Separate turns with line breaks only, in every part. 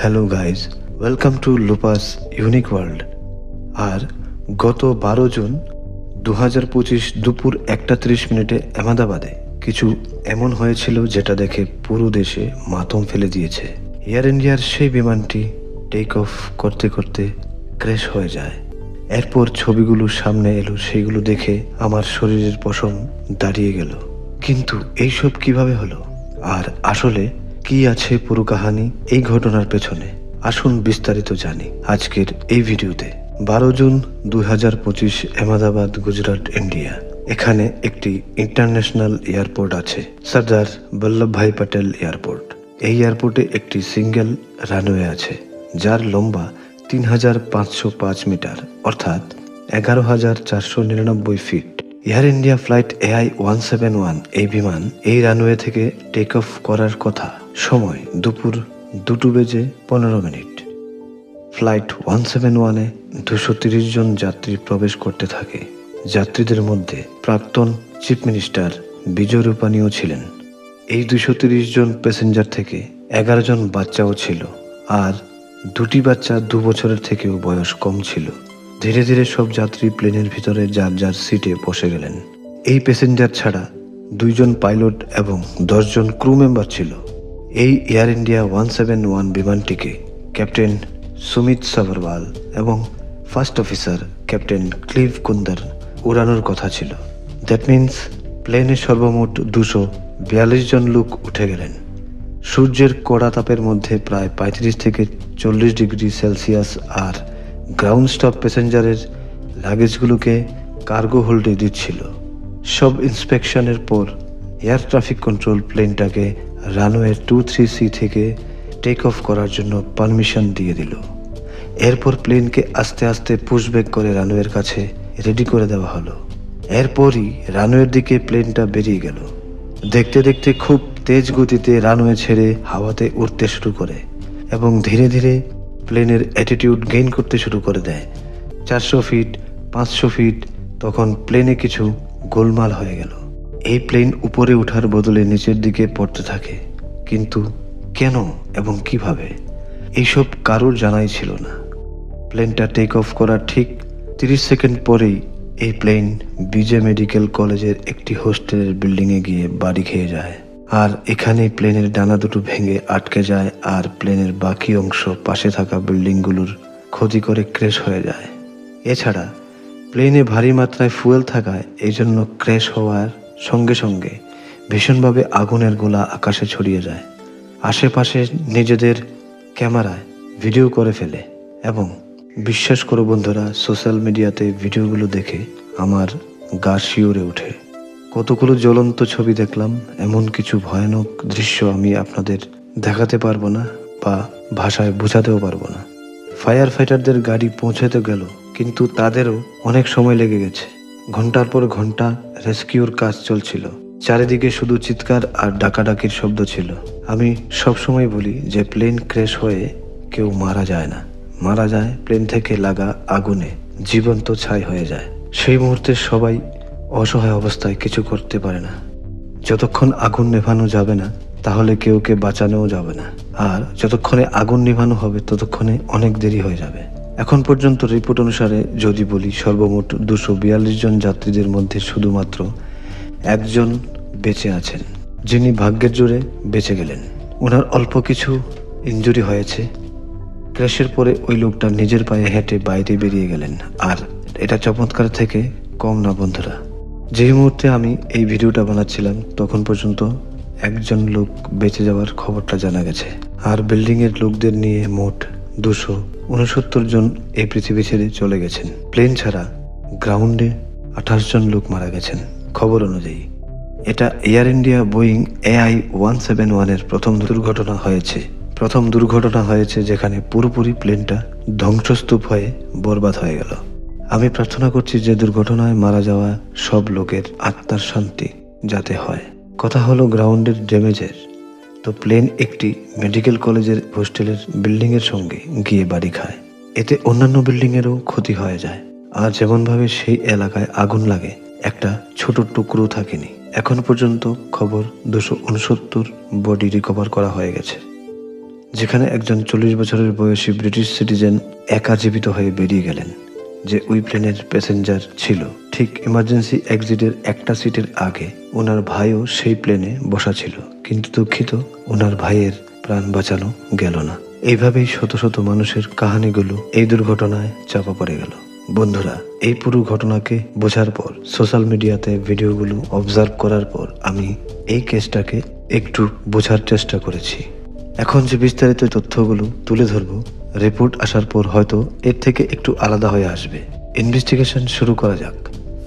Hello guys, welcome to লুপাস unique world. আর গত 12 জুন 2025 দুপুর 1:30 আহমেদাবাদে কিছু এমন হয়েছিল যেটা দেখে পুরো দেশে মাতম ফেলে দিয়েছে। এয়ার ইন্ডিয়ার সেই বিমানটি টেক অফ করতে করতে ক্র্যাশ হয়ে যায়। এরপর ছবিগুলো সামনে এলো, সেইগুলো দেখে আমার শরীরের পশম দাঁড়িয়ে গেল। কিন্তু এইসব কিভাবে হলো, আর আসলে কি আছে পুরো কাহানি এই ঘটনার পেছনে? আসুন বিস্তারিত জানি আজকের এই ভিডিওতে। 12 জুন 2025 আহমেদাবাদ, গুজরাট, ইন্ডিয়া। এখানে একটি ইন্টারন্যাশনাল এয়ারপোর্ট আছে, সর্দার বল্লভভাই পটেল এয়ারপোর্ট। এই এয়ারপোর্টে একটি সিঙ্গেল রানওয়ে আছে, যার লম্বা 3505 মিটার, অর্থাৎ 11,499 fit. Air India flight AI-171 এই বিমান এই রানওয়ে থেকে টেক অফ করার কথা। সময় দুপুর 2:15। ফ্লাইট 171-এ 230 জন যাত্রী প্রবেশ করতে থাকে। যাত্রীদের মধ্যে প্রাক্তন চিফ মিনিস্টার বিজয় রূপানীও ছিলেন। এই 230 জন প্যাসেঞ্জার থেকে 11 জন বাচ্চাও ছিল, আর দুটি বাচ্চা 2 বছরের থেকেও বয়স কম ছিল। ধীরে ধীরে সব যাত্রী প্লেনের ভিতরে যার যার সিটে বসে গেলেন। এই প্যাসেঞ্জার ছাড়া 2 জন পাইলট এবং 10 জন ক্রু মেম্বার ছিল। এই air India 171 বিমানটিকে captain Sumit Sabharwal এবং ফার্স্ট অফিসার ক্যাপ্টেন ক্লিভ কুন্দর উড়ানোর কথা ছিল। দ্যাট মিন্স প্লেনে সর্বমোট 242 জন লোক উঠে গেলেন। সূর্যের কড়া তাপের মধ্যে প্রায় 35 থেকে 40 ডিগ্রি সেলসিয়াস, আর গ্রাউন্ড স্টপ প্যাসেঞ্জারের লাগেজগুলোকে কার্গো হোল্ডে দিচ্ছিল। সব ইন্সপেকশনের পর এয়ার ট্রাফিক কন্ট্রোল প্লেনটাকে রানওয়ে 23C থেকে টেক অফ করার জন্য পারমিশন দিয়ে দিল। এরপর প্লেনকে আস্তে আস্তে পুশব্যাক করে রানওয়ের কাছে রেডি করে দেওয়া হলো। এরপরই রানওয়ের দিকে প্লেনটা বেরিয়ে গেল। দেখতে দেখতে খুব তেজ গতিতে রানওয়ে ছেড়ে হাওয়াতে উঠতে শুরু করে এবং ধীরে ধীরে প্লেনের অ্যাটিটিউড গেইন করতে শুরু করে দেয়। 400 ফিট, 500 ফিট, তখন প্লেনে কিছু গোলমাল হয়ে গেল। এই প্লেন উপরে ওঠার বদলে নিচের দিকে পড়তে থাকে। কিন্তু কেন এবং কিভাবে, এইসব কারোর জানাই ছিল না। প্লেনটা টেক অফ করার ঠিক 30 সেকেন্ড পরেই এই প্লেন বিজে মেডিকেল কলেজের একটি হোস্টেলের বিল্ডিংয়ে গিয়ে বাড়ি খেয়ে যায়। আর এখানেই প্লেনের ডানা দুটো ভেঙে আটকে যায়, আর প্লেনের বাকি অংশ পাশে থাকা বিল্ডিংগুলোর ক্ষতি করে ক্র্যাশ হয়ে যায়। এছাড়া প্লেনে ভারী মাত্রায় ফুয়েল থাকায় এই জন্য ক্র্যাশ হওয়ার সঙ্গে সঙ্গে ভীষণভাবে আগুনের গোলা আকাশে ছড়িয়ে যায়। আশেপাশে নিজেদের ক্যামেরায় ভিডিও করে ফেলে এবং বিশ্বাস করো বন্ধুরা, সোশ্যাল মিডিয়াতে ভিডিওগুলো দেখে আমার গা শিউরে ওঠে। কতগুলো জ্বলন্ত ছবি দেখলাম, এমন কিছু ভয়ানক দৃশ্য আমি আপনাদের দেখাতে পারবো না বা ভাষায় বোঝাতেও পারবো না। ফায়ার ফাইটারদের গাড়ি পৌঁছাতে গেল, কিন্তু তাদেরও অনেক সময় লেগে গেছে। ঘন্টার পর ঘন্টা রেস্কিউর কাজ চলছিল। চারিদিকে শুধু চিৎকার আর ডাকাডাকির শব্দ ছিল। আমি সবসময় বলি যে প্লেন ক্র্যাশ হয়ে কেউ মারা যায় না, মারা যায় প্লেন থেকে লাগা আগুনে জীবন্ত ছাই হয়ে যায়। সেই মুহূর্তে সবাই অসহায় অবস্থায় কিছু করতে পারে না। যতক্ষণ আগুন নেভানো যাবে না তাহলে কেউকে বাঁচানোও যাবে না, আর যতক্ষণে আগুন নেভানো হবে ততক্ষণে অনেক দেরি হয়ে যাবে। এখন পর্যন্ত রিপোর্ট অনুসারে যদি বলি, সর্বমোট 242 জন যাত্রীদের মধ্যে শুধুমাত্র একজন বেঁচে আছেন, যিনি ভাগ্যের জোরে বেঁচে গেলেন। ওনার অল্প কিছু ইনজুরি হয়েছে। ক্র্যাশের পরে ওই লোকটা নিজের পায়ে হেঁটে বাইরে বেরিয়ে গেলেন, আর এটা চমৎকার থেকে কম না বন্ধুরা। যেই মুহূর্তে আমি এই ভিডিওটা বানাচ্ছিলাম তখন পর্যন্ত একজন লোক বেঁচে যাওয়ার খবরটা জানা গেছে, আর বিল্ডিংয়ের লোকদের নিয়ে মোট 269 জন এই পৃথিবী ছেড়ে চলে গেছেন। প্লেন ছাড়া গ্রাউন্ডে 28 জন লোক মারা গেছেন খবর অনুযায়ী। এটা এয়ার ইন্ডিয়া বোয়িং AI-171-এর প্রথম দুর্ঘটনা হয়েছে যেখানে পুরোপুরি প্লেনটা ধ্বংসস্তূপ হয়ে বরবাদ হয়ে গেল। আমি প্রার্থনা করছি যে দুর্ঘটনায় মারা যাওয়া সব লোকের আত্মার শান্তি যাতে হয়। কথা হলো গ্রাউন্ডের ড্যামেজের, তো প্লেন একটি মেডিকেল কলেজের হোস্টেলের বিল্ডিংয়ের সঙ্গে গিয়ে বাড়ি খায়। এতে অন্যান্য বিল্ডিংয়েরও ক্ষতি হয়ে যায়। আর যেমনভাবে সেই এলাকায় আগুন লাগে, একটা ছোট টুকরো থাকেনি। এখন পর্যন্ত খবর 269 বডি রিকভার করা হয়ে গেছে। যেখানে একজন 40 বছরের বয়সী ব্রিটিশ সিটিজেন একা জীবিত হয়ে বেরিয়ে গেলেন, যে ওই প্লেনের প্যাসেঞ্জার ছিল। ঠিক ইমার্জেন্সি এক্সিটের একটা সিটের আগে ওনার ভাইও সেই প্লেনে বসা ছিল, কিন্তু দুঃখিত, ওনার ভাইয়ের প্রাণ বাঁচানো গেল না। এইভাবেই শত শত মানুষের কাহিনীগুলো এই দুর্ঘটনায় চাপা পড়ে গেল। বন্ধুরা, এই পুরো ঘটনাকে বোঝার পর, সোশ্যাল মিডিয়াতে ভিডিওগুলো অবজার্ভ করার পর আমি এই কেসটাকে একটু বোঝার চেষ্টা করেছি। এখন যে বিস্তারিত তথ্যগুলো তুলে ধরবো, রিপোর্ট আসার পর হয়তো এর থেকে একটু আলাদা হয়ে আসবে। ইনভেস্টিগেশন শুরু করা যাক।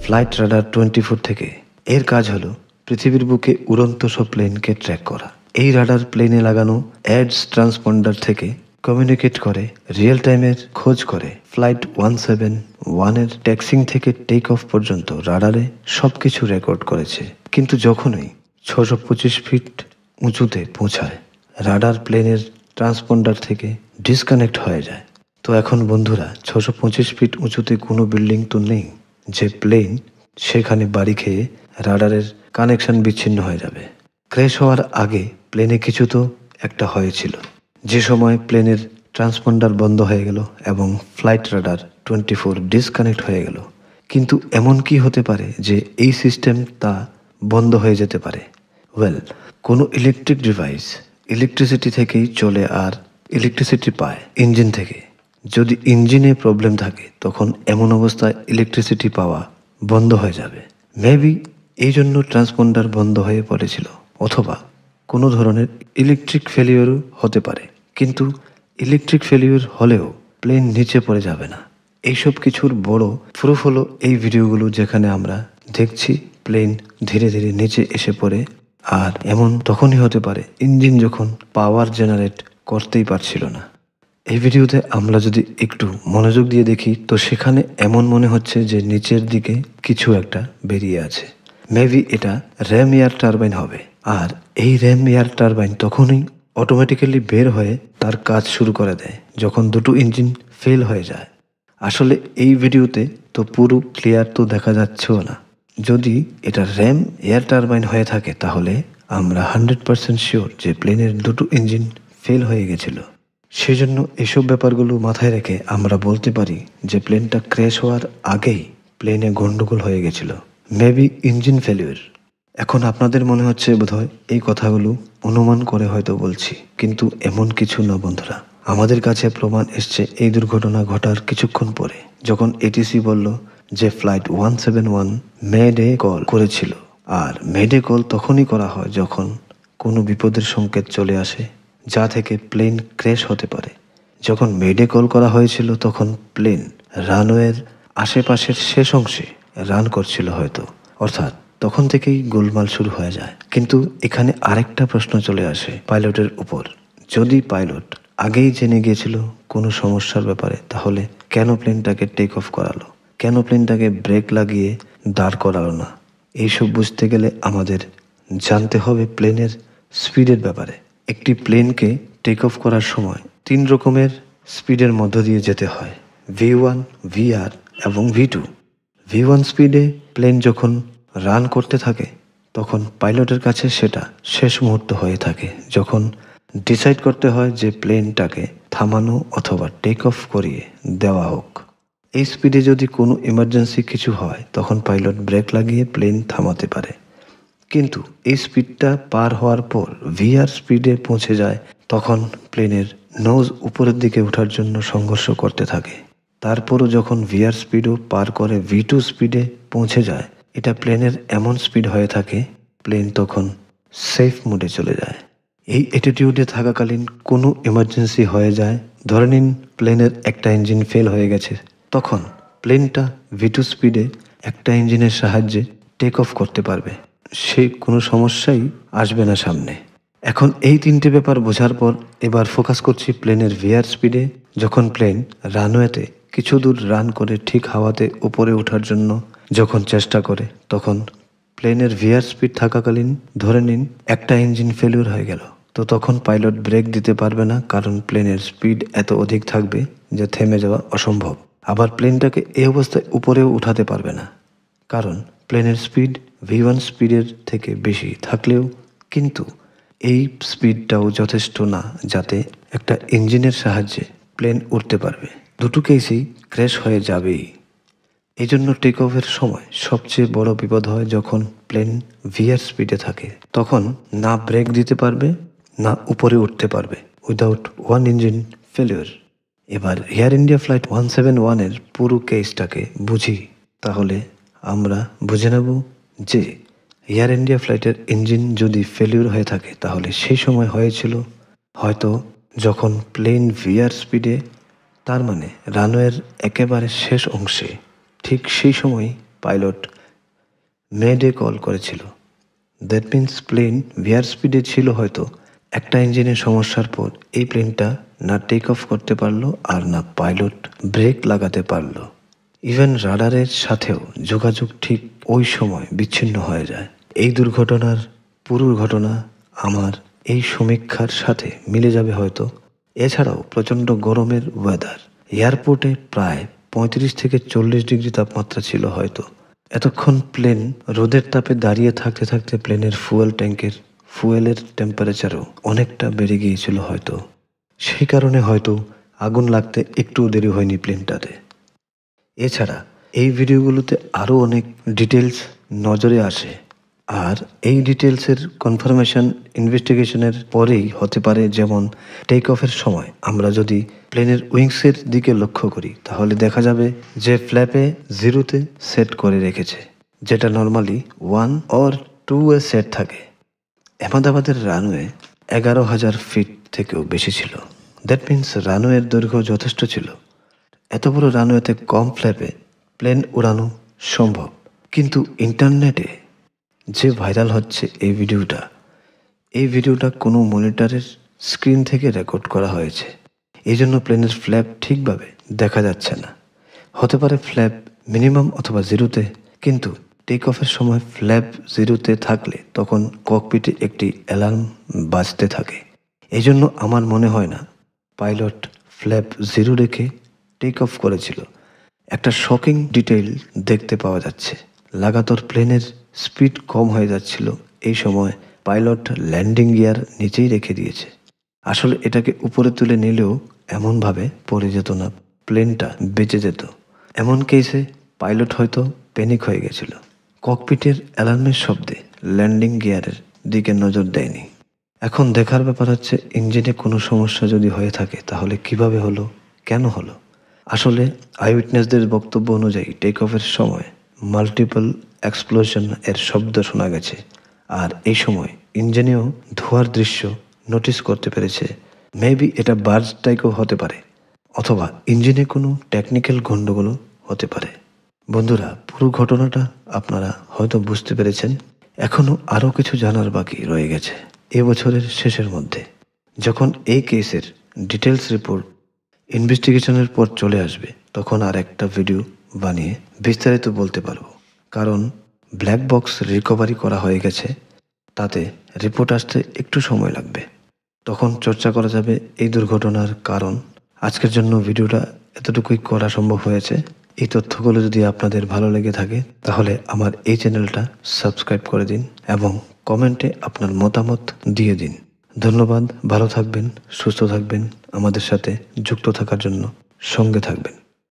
ফ্লাইট রাডার 24 থেকে এর কাজ হলো পৃথিবীর বুকে উড়ন্ত সব প্লেনকে ট্র্যাক করা। এই রাডার প্লেনে লাগানো অ্যাডস ট্রান্সপন্ডার থেকে কমিউনিকেট করে, রিয়েল টাইমের খোঁজ করে। ফ্লাইট 171 এর ট্যাক্সিং থেকে টেক অফ পর্যন্ত রাডারে সবকিছু রেকর্ড করেছে। কিন্তু যখনই 625 ফিট উঁচুতে পৌঁছায়, রাডার প্লেনের ট্রান্সপন্ডার থেকে ডিসকানেক্ট হয়ে যায়। তো এখন বন্ধুরা, 625 ফিট উঁচুতে কোনো বিল্ডিং তো নেই যে প্লেন সেখানে বাড়ি খেয়ে রাডারের কানেকশন বিচ্ছিন্ন হয়ে যাবে। ক্র্যাশ হওয়ার আগে প্লেনে কিছু তো একটা হয়েছিল, যে সময় প্লেনের ট্রান্সপন্ডার বন্ধ হয়ে গেল এবং ফ্লাইট রাডার 24 ডিসকানেক্ট হয়ে গেল। কিন্তু এমন কি হতে পারে যে এই সিস্টেম তা বন্ধ হয়ে যেতে পারে? ওয়েল, কোনো ইলেকট্রিক ডিভাইস ইলেকট্রিসিটি থেকেই চলে, আর ইলেকট্রিসিটি পায় ইঞ্জিন থেকে। যদি ইঞ্জিনে প্রবলেম থাকে, তখন এমন অবস্থায় ইলেকট্রিসিটি পাওয়া বন্ধ হয়ে যাবে। মেবি এই জন্য ট্রান্সপন্ডার বন্ধ হয়ে পড়েছিল, অথবা কোনো ধরনের ইলেকট্রিক ফেলিওরও হতে পারে। কিন্তু ইলেকট্রিক ফেলিওর হলেও প্লেন নিচে পড়ে যাবে না। এইসব কিছুর বড় প্রুফ হলো এই ভিডিওগুলো, যেখানে আমরা দেখছি প্লেন ধীরে ধীরে নিচে এসে পড়ে। আর এমন তখনই হতে পারে ইঞ্জিন যখন পাওয়ার জেনারেট করতেই পারছিল না। এই ভিডিওতে আমরা যদি একটু মনোযোগ দিয়ে দেখি, তো সেখানে এমন মনে হচ্ছে যে নিচের দিকে কিছু একটা বেরিয়ে আছে। মেবি এটা র্যাম এয়ার টারবাইন হবে। আর এই র্যাম এয়ার টারবাইন তখনই অটোমেটিক্যালি বের হয়ে তার কাজ শুরু করে দেয় যখন দুটো ইঞ্জিন ফেল হয়ে যায়। আসলে এই ভিডিওতে তো পুরো ক্লিয়ার তো দেখা যাচ্ছেও না। যদি এটা র্যাম এয়ার টারবাইন হয়ে থাকে, তাহলে আমরা 100% শিওর যে প্লেনের দুটো ইঞ্জিন ফেল হয়ে গেছিল। সেজন্য এসব ব্যাপারগুলো মাথায় রেখে আমরা বলতে পারি যে প্লেনটা ক্র্যাশ হওয়ার আগেই প্লেনে গন্ডগোল হয়ে গেছিল, মেবি ইঞ্জিন ফেলিওর। এখন আপনাদের মনে হচ্ছে বোধহয় এই কথাগুলো অনুমান করে হয়তো বলছি, কিন্তু এমন কিছু না বন্ধুরা। আমাদের কাছে প্রমাণ এসছে এই দুর্ঘটনা ঘটার কিছুক্ষণ পরে, যখন এটিসি বলল যে ফ্লাইট 171 মেডে কল করেছিল। আর মেডে কল তখনই করা হয় যখন কোনো বিপদের সংকেত চলে আসে, যা থেকে প্লেন ক্র্যাশ হতে পারে। যখন মেডে কল করা হয়েছিল, তখন প্লেন রানওয়ের আশেপাশের শেষ অংশে রান করছিল হয়তো, অর্থাৎ তখন থেকেই গোলমাল শুরু হয়ে যায়। কিন্তু এখানে আরেকটা প্রশ্ন চলে আসে পাইলটের উপর। যদি পাইলট আগেই জেনে গিয়েছিল কোনো সমস্যার ব্যাপারে, তাহলে কেন প্লেনটাকে টেক অফ করালো? কেন প্লেনটাকে ব্রেক লাগিয়ে দাঁড় করালো না? এইসব বুঝতে গেলে আমাদের জানতে হবে প্লেনের স্পিডের ব্যাপারে। একটি প্লেনকে টেক অফ করার সময় 3 রকমের স্পিডের মধ্য দিয়ে যেতে হয়: V1, VR এবং V2। V1 স্পিডে প্লেন যখন রান করতে থাকে, তখন পাইলটের কাছে সেটা শেষ মুহূর্ত হয়ে থাকে, যখন ডিসাইড করতে হয় যে প্লেনটাকে থামানো অথবা টেক অফ করিয়ে দেওয়া হোক। এই স্পিডে যদি কোনো ইমার্জেন্সি কিছু হয়, তখন পাইলট ব্রেক লাগিয়ে প্লেন থামাতে পারে। কিন্তু এই স্পিডটা পার হওয়ার পর VR স্পিডে পৌঁছে যায়, তখন প্লেনের নোজ উপরের দিকে ওঠার জন্য সংঘর্ষ করতে থাকে। তারপরও যখন VR স্পিডও পার করে V2 স্পিডে পৌঁছে যায়, এটা প্লেনের এমন স্পিড হয়ে থাকে, প্লেন তখন সেফ মোডে চলে যায়। এই অ্যাটিটিউডে থাকাকালীন কোনো ইমার্জেন্সি হয়ে যায়, ধরে নিন প্লেনের একটা ইঞ্জিন ফেল হয়ে গেছে, তখন প্লেনটা V2 স্পিডে একটা ইঞ্জিনের সাহায্যে টেক অফ করতে পারবে। সেই কোনো সমস্যাই আসবে না সামনে। এখন এই 3টে ব্যাপার বোঝার পর এবার ফোকাস করছি প্লেনের VR স্পিডে। যখন প্লেন রানওয়েতে কিছু দূর রান করে ঠিক হাওয়াতে উপরে ওঠার জন্য যখন চেষ্টা করে, তখন প্লেনের VR স্পিড থাকাকালীন ধরে নিন একটা ইঞ্জিন ফেলিউর হয়ে গেল, তো তখন পাইলট ব্রেক দিতে পারবে না, কারণ প্লেনের স্পিড এত অধিক থাকবে যে থেমে যাওয়া অসম্ভব। আবার প্লেনটাকে এই অবস্থায় উপরেও উঠাতে পারবে না, কারণ প্লেনের স্পিড V1 স্পিডের থেকে বেশি থাকলেও কিন্তু এই স্পিডটাও যথেষ্ট না যাতে একটা ইঞ্জিনের সাহায্যে প্লেন উড়তে পারবে। দুটো কেসই ক্র্যাশ হয়ে যাবেই। এই জন্য টেক অফের সময় সবচেয়ে বড় বিপদ হয় যখন প্লেন ভিআর স্পিডে থাকে। তখন না ব্রেক দিতে পারবে না উপরে উঠতে পারবে উইদাউট ওয়ান ইঞ্জিন ফেলিওর। এবার এয়ার ইন্ডিয়া ফ্লাইট 171 এর পুরো কেসটাকে বুঝি। তাহলে আমরা বুঝে নেব যে এয়ার ইন্ডিয়া ফ্লাইটের ইঞ্জিন যদি ফেলিওর হয়ে থাকে তাহলে সেই সময় হয়েছিল হয়তো যখন প্লেন ভিআর স্পিডে, তার মানে রানওয়ের একেবারে শেষ অংশে, ঠিক সেই সময় পাইলট মেডে কল করেছিল। দ্যাট মিন্স প্লেন ভিআর স্পিডে ছিল হয়তো। একটা ইঞ্জিনের সমস্যার পর এই প্লেনটা না টেক অফ করতে পারলো আর না পাইলট ব্রেক লাগাতে পারলো। ইভেন রাডারের সাথেও যোগাযোগ ঠিক ওই সময় বিচ্ছিন্ন হয়ে যায়। এই দুর্ঘটনার পুরো ঘটনা আমার এই সমীক্ষার সাথে মিলে যাবে হয়তো। এছাড়াও প্রচণ্ড গরমের ওয়েদার, এয়ারপোর্টে প্রায় 35 থেকে 40 ডিগ্রি তাপমাত্রা ছিল হয়তো। এতক্ষণ প্লেন রোদের তাপে দাঁড়িয়ে থাকতে থাকতে প্লেনের ফুয়েল ট্যাঙ্কের ফুয়েলের টেম্পারেচারও অনেকটা বেড়ে গিয়েছিল হয়তো। সেই কারণে হয়তো আগুন লাগতে একটু দেরি হয়নি প্লেনটাতে। এছাড়া এই ভিডিওগুলোতে আরও অনেক ডিটেলস নজরে আসে, আর এই ডিটেলসের কনফার্মেশন ইনভেস্টিগেশনের পরেই হতে পারে। যেমন টেক অফের সময় আমরা যদি প্লেনের উইংসের দিকে লক্ষ্য করি তাহলে দেখা যাবে যে ফ্ল্যাপে 0-তে সেট করে রেখেছে, যেটা নর্মালি 1 or 2-এ সেট থাকে। আহমেদাবাদের রানওয়ে 11,000 ফিট থেকেও বেশি ছিল। দ্যাট মিন্স রানওয়ের দৈর্ঘ্য যথেষ্ট ছিল। এত বড় রানওয়েতে কম ফ্ল্যাপে প্লেন উড়ানো সম্ভব। কিন্তু ইন্টারনেটে যে ভাইরাল হচ্ছে এই ভিডিওটা কোনো মনিটরের স্ক্রিন থেকে রেকর্ড করা হয়েছে। এই জন্য প্লেনের ফ্ল্যাপ ঠিকভাবে দেখা যাচ্ছে না। হতে পারে ফ্ল্যাপ মিনিমাম অথবা 0-তে, কিন্তু টেক অফের সময় ফ্ল্যাপ 0-তে থাকলে তখন ককপিটে একটি অ্যালার্ম বাজতে থাকে। এই জন্য আমার মনে হয় না পাইলট ফ্ল্যাপ 0 রেখে টেক অফ করেছিল। একটা শকিং ডিটেইল দেখতে পাওয়া যাচ্ছে। লাগাতার প্লেনের স্পিড কম হয়ে যাচ্ছিল। এই সময় পাইলট ল্যান্ডিং গিয়ার নিচেই রেখে দিয়েছে। আসলে এটাকে উপরে তুলে নিলেও এমনভাবে পড়ে যেত না, প্লেনটা বেঁচে যেত। এমন কেসে পাইলট হয়তো প্যানিক হয়ে গেছিল। ককপিটের অ্যালার্মের শব্দে ল্যান্ডিং গিয়ারের দিকে নজর দেয়নি। এখন দেখার ব্যাপার হচ্ছে ইঞ্জিনে কোনো সমস্যা যদি হয়ে থাকে তাহলে কিভাবে হলো, কেন হলো। আসলে আই উইটনেসদের বক্তব্য অনুযায়ী টেক অফের সময় মাল্টিপল এক্সপ্লোশন এর শব্দ শোনা গেছে, আর এই সময় ইঞ্জিনেও ধোঁয়ার দৃশ্য নোটিস করতে পেরেছে। মেবি এটা বার্জ স্ট্রাইকও হতে পারে, অথবা ইঞ্জিনে কোনো টেকনিক্যাল গন্ডগোলও হতে পারে। বন্ধুরা, পুরো ঘটনাটা আপনারা হয়তো বুঝতে পেরেছেন। এখনও আরও কিছু জানার বাকি রয়ে গেছে। এবছরের শেষের মধ্যে যখন এই কেসের ডিটেলস রিপোর্ট ইনভেস্টিগেশনের পর চলে আসবে তখন আর একটা ভিডিও বানিয়ে বিস্তারিত বলতে পারবো। কারণ ব্ল্যাক বক্স রিকভারি করা হয়ে গেছে, তাতে রিপোর্ট আসতে একটু সময় লাগবে। তখন চর্চা করা যাবে এই দুর্ঘটনার কারণ। আজকের জন্য ভিডিওটা এতটুকুই করা সম্ভব হয়েছে। এই তথ্যগুলো যদি আপনাদের ভালো লেগে থাকে তাহলে আমার এই চ্যানেলটা সাবস্ক্রাইব করে দিন এবং কমেন্টে আপনার মতামত দিয়ে দিন। ধন্যবাদ। ভালো থাকবেন, সুস্থ থাকবেন, আমাদের সাথে যুক্ত থাকার জন্য সঙ্গে থাকবেন।